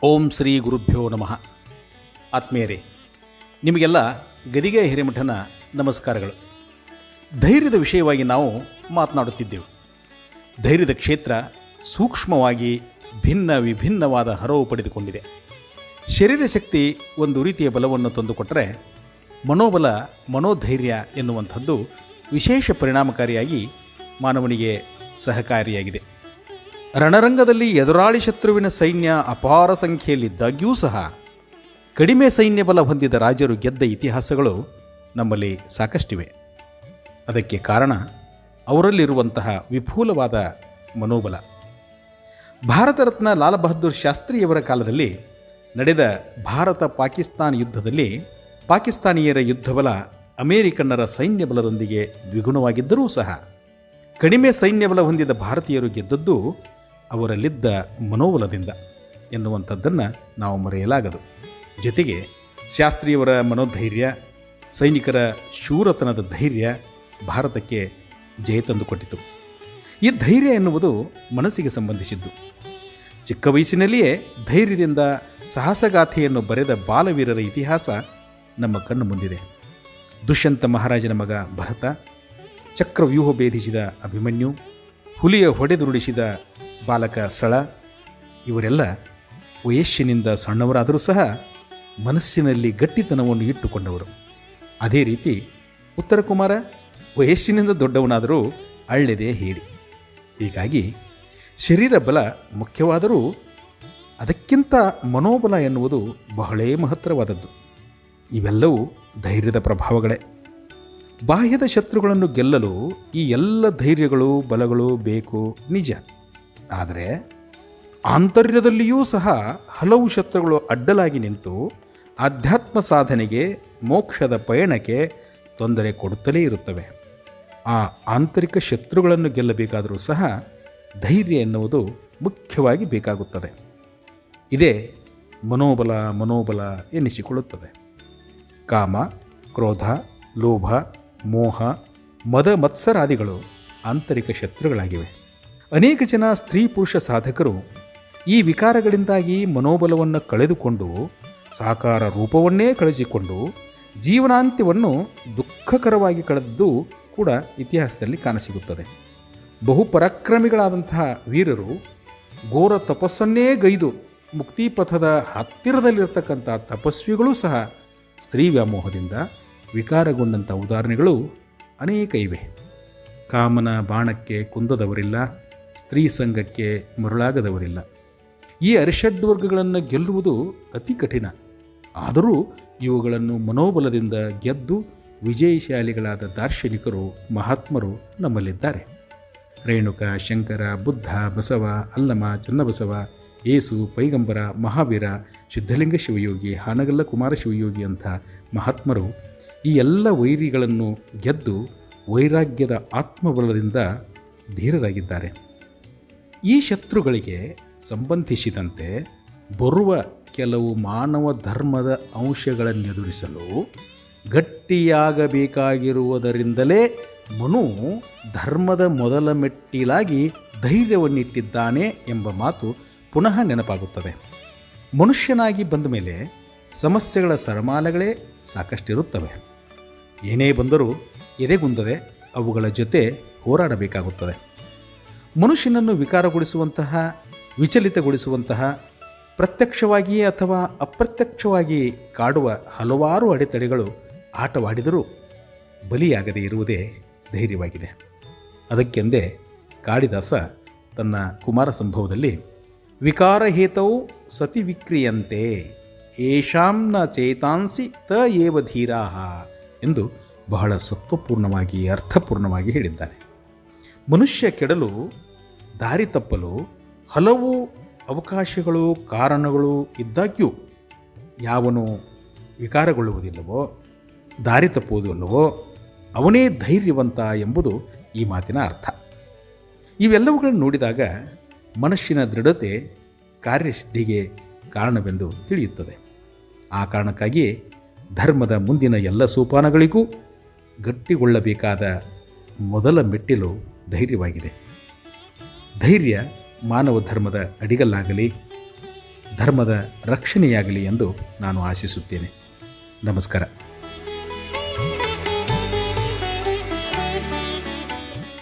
ಓಂ ಶ್ರೀ ಗುರುಭ್ಯೋ ನಮಃ. ಆತ್ಮೀಯರೇ, ನಿಮಗೆಲ್ಲ ಗದಿಗೆ ಹಿರೇಮಠನ ನಮಸ್ಕಾರಗಳು. ಧೈರ್ಯದ ವಿಷಯವಾಗಿ ನಾವು ಮಾತನಾಡುತ್ತಿದ್ದೆವು. ಧೈರ್ಯದ ಕ್ಷೇತ್ರ ಸೂಕ್ಷ್ಮವಾಗಿ ಭಿನ್ನ ವಿಭಿನ್ನವಾದ ಹರವು ಪಡೆದುಕೊಂಡಿದೆ. ಶರೀರ ಶಕ್ತಿ ಒಂದು ರೀತಿಯ ಬಲವನ್ನು ತಂದುಕೊಟ್ಟರೆ, ಮನೋಬಲ ಮನೋಧೈರ್ಯ ಎನ್ನುವಂಥದ್ದು ವಿಶೇಷ ಪರಿಣಾಮಕಾರಿಯಾಗಿ ಮಾನವನಿಗೆ ಸಹಕಾರಿಯಾಗಿದೆ. ರಣರಂಗದಲ್ಲಿ ಎದುರಾಳಿ ಶತ್ರುವಿನ ಸೈನ್ಯ ಅಪಾರ ಸಂಖ್ಯೆಯಲ್ಲಿದ್ದಾಗ್ಯೂ ಸಹ ಕಡಿಮೆ ಸೈನ್ಯ ಬಲ ಹೊಂದಿದ ರಾಜರು ಗೆದ್ದ ಇತಿಹಾಸಗಳು ನಮ್ಮಲ್ಲಿ ಸಾಕಷ್ಟಿವೆ. ಅದಕ್ಕೆ ಕಾರಣ ಅವರಲ್ಲಿರುವಂತಹ ವಿಪುಲವಾದ ಮನೋಬಲ. ಭಾರತ ರತ್ನ ಲಾಲ್ ಬಹದ್ದೂರ್ ಶಾಸ್ತ್ರಿಯವರ ಕಾಲದಲ್ಲಿ ನಡೆದ ಭಾರತ ಪಾಕಿಸ್ತಾನ ಯುದ್ಧದಲ್ಲಿ ಪಾಕಿಸ್ತಾನಿಯರ ಯುದ್ಧಬಲ ಅಮೇರಿಕನ್ನರ ಸೈನ್ಯ ಬಲದೊಂದಿಗೆ ದ್ವಿಗುಣವಾಗಿದ್ದರೂ ಸಹ ಕಡಿಮೆ ಸೈನ್ಯ ಬಲ ಹೊಂದಿದ ಭಾರತೀಯರು ಗೆದ್ದದ್ದು ಅವರಲ್ಲಿದ್ದ ಮನೋಬಲದಿಂದ ಎನ್ನುವಂಥದ್ದನ್ನು ನಾವು ಮರೆಯಲಾಗದು. ಜೊತೆಗೆ ಶಾಸ್ತ್ರಿಯವರ ಮನೋಧೈರ್ಯ, ಸೈನಿಕರ ಶೂರತನದ ಧೈರ್ಯ ಭಾರತಕ್ಕೆ ಜಯ ತಂದುಕೊಟ್ಟಿತು. ಈ ಧೈರ್ಯ ಎನ್ನುವುದು ಮನಸ್ಸಿಗೆ ಸಂಬಂಧಿಸಿದ್ದು. ಚಿಕ್ಕ ವಯಸ್ಸಿನಲ್ಲಿಯೇ ಧೈರ್ಯದಿಂದ ಸಾಹಸಗಾಥೆಯನ್ನು ಬರೆದ ಬಾಲವೀರರ ಇತಿಹಾಸ ನಮ್ಮ ಕಣ್ಣು ಮುಂದಿದೆ. ದುಷ್ಯಂತ ಮಹಾರಾಜನ ಮಗ ಭರತ, ಚಕ್ರವ್ಯೂಹ ಭೇದಿಸಿದ ಅಭಿಮನ್ಯು, ಹುಲಿಯ ಹೊಡೆದುರುಳಿಸಿದ ಬಾಲಕ ಸಳ, ಇವರೆಲ್ಲ ವಯಸ್ಸಿನಿಂದ ಸಣ್ಣವರಾದರೂ ಸಹ ಮನಸ್ಸಿನಲ್ಲಿ ಗಟ್ಟಿತನವನ್ನು ಇಟ್ಟುಕೊಂಡವರು. ಅದೇ ರೀತಿ ಉತ್ತರ ಕುಮಾರ ವಯಸ್ಸಿನಿಂದ ದೊಡ್ಡವನಾದರೂ ಅಳ್ಳೆದೆ ಹೇಳಿ. ಹೀಗಾಗಿ ಶರೀರ ಬಲ ಮುಖ್ಯವಾದರೂ ಅದಕ್ಕಿಂತ ಮನೋಬಲ ಎನ್ನುವುದು ಬಹಳೇ ಮಹತ್ತರವಾದದ್ದು. ಇವೆಲ್ಲವೂ ಧೈರ್ಯದ ಪ್ರಭಾವಗಳೇ. ಬಾಹ್ಯದ ಶತ್ರುಗಳನ್ನು ಗೆಲ್ಲಲು ಈ ಎಲ್ಲ ಧೈರ್ಯಗಳು ಬಲಗಳು ಬೇಕು, ನಿಜ. ಆದರೆ ಆಂತರ್ಯದಲ್ಲಿಯೂ ಸಹ ಹಲವು ಶತ್ರುಗಳು ಅಡ್ಡಲಾಗಿ ನಿಂತು ಆಧ್ಯಾತ್ಮ ಸಾಧನೆಗೆ, ಮೋಕ್ಷದ ಪಯಣಕ್ಕೆ ತೊಂದರೆ ಕೊಡುತ್ತಲೇ ಇರುತ್ತವೆ. ಆ ಆಂತರಿಕ ಶತ್ರುಗಳನ್ನು ಗೆಲ್ಲಬೇಕಾದರೂ ಸಹ ಧೈರ್ಯ ಎನ್ನುವುದು ಮುಖ್ಯವಾಗಿ ಬೇಕಾಗುತ್ತದೆ. ಇದೇ ಮನೋಬಲ ಎನ್ನಿಸಿಕೊಳ್ಳುತ್ತದೆ. ಕಾಮ, ಕ್ರೋಧ, ಲೋಭ, ಮೋಹ, ಮದ ಮತ್ಸರಾದಿಗಳು ಆಂತರಿಕ ಶತ್ರುಗಳಾಗಿವೆ. ಅನೇಕ ಜನ ಸ್ತ್ರೀ ಪುರುಷ ಸಾಧಕರು ಈ ವಿಕಾರಗಳಿಂದಾಗಿ ಮನೋಬಲವನ್ನು ಕಳೆದುಕೊಂಡು ಸಾಕಾರ ರೂಪವನ್ನೇ ಕಳೆಸಿಕೊಂಡು ಜೀವನಾಂತ್ಯವನ್ನು ದುಃಖಕರವಾಗಿ ಕಳೆದದ್ದು ಕೂಡ ಇತಿಹಾಸದಲ್ಲಿ ಕಾಣಸಿಗುತ್ತದೆ. ಬಹುಪರಾಕ್ರಮಿಗಳಾದಂತಹ ವೀರರು ಘೋರ ತಪಸ್ಸನ್ನೇ ಗೈದು ಮುಕ್ತಿಪಥದ ಹತ್ತಿರದಲ್ಲಿರ್ತಕ್ಕಂಥ ತಪಸ್ವಿಗಳೂ ಸಹ ಸ್ತ್ರೀ ವ್ಯಾಮೋಹದಿಂದ ವಿಕಾರಗೊಂಡಂಥ ಉದಾಹರಣೆಗಳು ಅನೇಕ ಇವೆ. ಕಾಮನ ಬಾಣಕ್ಕೆ ಕುಂದದವರಿಲ್ಲ, ಸ್ತ್ರೀ ಸಂಘಕ್ಕೆ ಮರುಳಾಗದವರಿಲ್ಲ. ಈ ಅರಿಷಡ್ವರ್ಗಗಳನ್ನು ಗೆಲ್ಲುವುದು ಅತಿ ಕಠಿಣ. ಆದರೂ ಇವುಗಳನ್ನು ಮನೋಬಲದಿಂದ ಗೆದ್ದು ವಿಜಯಶಾಲಿಗಳಾದ ದಾರ್ಶನಿಕರು, ಮಹಾತ್ಮರು ನಮ್ಮಲ್ಲಿದ್ದಾರೆ. ರೇಣುಕ, ಶಂಕರ, ಬುದ್ಧ, ಬಸವ, ಅಲ್ಲಮ, ಚನ್ನಬಸವ, ಏಸು, ಪೈಗಂಬರ, ಮಹಾವೀರ, ಸಿದ್ಧಲಿಂಗ ಶಿವಯೋಗಿ, ಹಾನಗಲ್ಲ ಕುಮಾರ ಶಿವಯೋಗಿ ಅಂಥ ಮಹಾತ್ಮರು ಈ ಎಲ್ಲ ವೈರಿಗಳನ್ನು ಗೆದ್ದು ವೈರಾಗ್ಯದ ಆತ್ಮಬಲದಿಂದ ಧೀರರಾಗಿದ್ದಾರೆ. ಈ ಶತ್ರುಗಳಿಗೆ ಸಂಬಂಧಿಸಿದಂತೆ ಬರುವ ಕೆಲವು ಮಾನವ ಧರ್ಮದ ಅಂಶಗಳನ್ನೆದುರಿಸಲು ಗಟ್ಟಿಯಾಗಬೇಕಾಗಿರುವುದರಿಂದಲೇ ಮನು ಧರ್ಮದ ಮೊದಲ ಮೆಟ್ಟಿಲಾಗಿ ಧೈರ್ಯವನ್ನಿಟ್ಟಿದ್ದಾನೆ ಎಂಬ ಮಾತು ಪುನಃ ನೆನಪಾಗುತ್ತದೆ. ಮನುಷ್ಯನಾಗಿ ಬಂದ ಮೇಲೆ ಸಮಸ್ಯೆಗಳ ಸರಮಾಲೆಗಳೇ ಸಾಕಷ್ಟಿರುತ್ತವೆ. ಏನೇ ಬಂದರೂ ಎದೆಗುಂದದೆ ಅವುಗಳ ಜೊತೆ ಹೋರಾಡಬೇಕಾಗುತ್ತದೆ. ಮನುಷ್ಯನನ್ನು ವಿಕಾರಗೊಳಿಸುವಂತಹ, ವಿಚಲಿತಗೊಳಿಸುವಂತಹ, ಪ್ರತ್ಯಕ್ಷವಾಗಿಯೇ ಅಥವಾ ಅಪ್ರತ್ಯಕ್ಷವಾಗಿ ಕಾಡುವ ಹಲವಾರು ಅಡೆತಡೆಗಳು ಆಟವಾಡಿದರೂ ಬಲಿಯಾಗದೇ ಇರುವುದೇ ಧೈರ್ಯವಾಗಿದೆ. ಅದಕ್ಕೆಂದೇ ಕಾಳಿದಾಸ ತನ್ನ ಕುಮಾರ ಸಂಭವದಲ್ಲಿ ವಿಕಾರಹೇತೌ ಸತಿ ವಿಕ್ರಿಯಂತೆ ಏಷಾಂ ನ ಚೇತಾಂಸಿ ತ ಏವ ಧೀರಾಹ ಎಂದು ಬಹಳ ಸತ್ವಪೂರ್ಣವಾಗಿ, ಅರ್ಥಪೂರ್ಣವಾಗಿ ಹೇಳಿದ್ದಾನೆ. ಮನುಷ್ಯ ಕೆಡಲು, ದಾರಿ ತಪ್ಪಲು ಹಲವು ಅವಕಾಶಗಳು, ಕಾರಣಗಳು ಇದ್ದಾಗ್ಯೂ ಯಾವನು ವಿಕಾರಗೊಳ್ಳುವುದಿಲ್ಲವೋ, ದಾರಿ ತಪ್ಪುವುದಿಲ್ಲವೋ ಅವನೇ ಧೈರ್ಯವಂತ ಎಂಬುದು ಈ ಮಾತಿನ ಅರ್ಥ. ಇವೆಲ್ಲವುಗಳನ್ನು ನೋಡಿದಾಗ ಮನಸ್ಸಿನ ದೃಢತೆ ಕಾರ್ಯಸಿದ್ಧಿಗೆ ಕಾರಣವೆಂದು ತಿಳಿಯುತ್ತದೆ. ಆ ಕಾರಣಕ್ಕಾಗಿಯೇ ಧರ್ಮದ ಮುಂದಿನ ಎಲ್ಲ ಸೋಪಾನಗಳಿಗೂ ಗಟ್ಟಿಗೊಳ್ಳಬೇಕಾದ ಮೊದಲ ಮೆಟ್ಟಿಲು ಧೈರ್ಯವಾಗಿದೆ. ಧೈರ್ಯ ಮಾನವ ಧರ್ಮದ ಅಡಿಗಲ್ಲಾಗಲಿ, ಧರ್ಮದ ರಕ್ಷಣೆಯಾಗಲಿ ಎಂದು ನಾನು ಆಶಿಸುತ್ತೇನೆ. ನಮಸ್ಕಾರ.